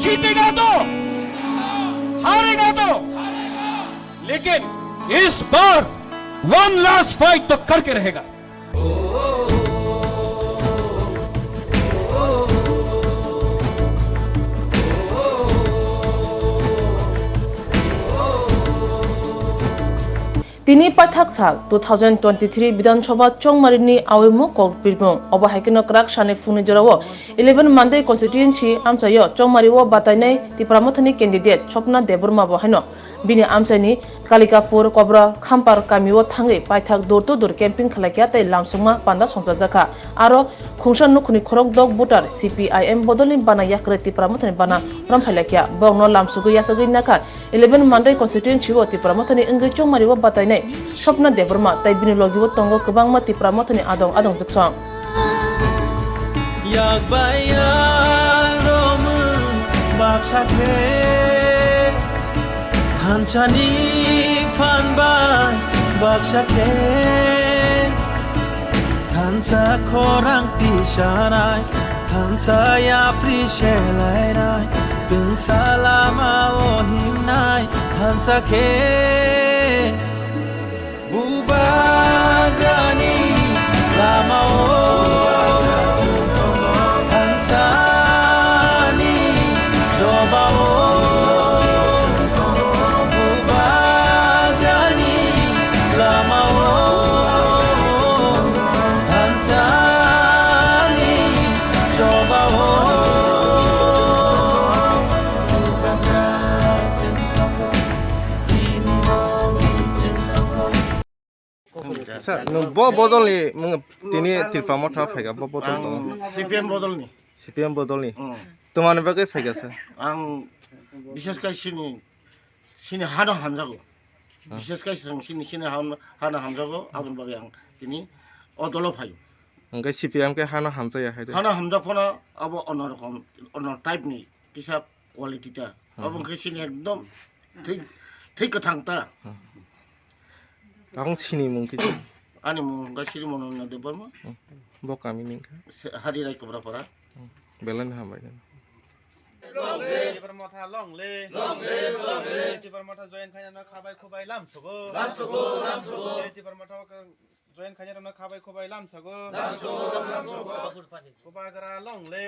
जीतेगा तो, हारेगा तो, लेकिन इस बार वन लास्ट फाइट तो करके रहेगा। তিনি পাঠাক সাল 2023 বিধানসভা চংমারিনি আওয়েমু কর্পিলমু অবহাইকেন ক্রাক সানে ফুনি জরাও 11 মানদে কনস্টিটুয়েন্সি আমসাयो চংমারিও বাতাইনাই তিপ্রামথনি ক্যান্ডিডেট স্বপ্না দেববর্মা বহাইনো বিনি আমসাইনি কালিকাপুর কবরা খাম্পার কামিও থাঙ্গै পাইথাক দৌর দৌর ক্যাম্পিং খালাকিয়া তাই লামসংমা পান্ডা সংসাজাখা আরো খুংসান নুখনি খরক দক বুটার সিপিআইএম বদলনি বানা ইয়াকরে তিপ্রামথনি বানা রামফাইলাকিয়া বংনো লামসুগৈ ইয়াসগৈ নাকা 11 মানদে কনস্টিটুয়েন্সি ও তিপ্রামথনি इंगै চংমারিও বাতাইনাই স্বপ্না দেববর্মা তাই বিনি লগিও তঙ্গ কবাংমা তিপ্রামথনি আদং জকসং Hansani panban baksake Hansa korang pisanai Hansa ya prishelai Tung salama ohimnai Hansa ke Bubagani lama Hansani coba Sir, no bodol ni tini tirpamotha faiga bodol to CPM bodol ni CPM bodol ni tomane bagai faiga sir ang বিশেষ kai sini hana hamjago বিশেষ kai sini hana hamjago abun bagai ang tini odolo phayo angkai CPM ke hana hamjaya haide hana hamjapona abo onor type ni kisa quality ta abun ke sini ekdom ঠিক কথাংতা ang sini mungkin ani mung gasiri mononna debarma bo kami mingka hari rai kobra para belan hambai Tibar motha long le tibar motha join khanya na khabai khobai lam sogo tibar motha join khanya na khabai khobai lam sogo kubagara long le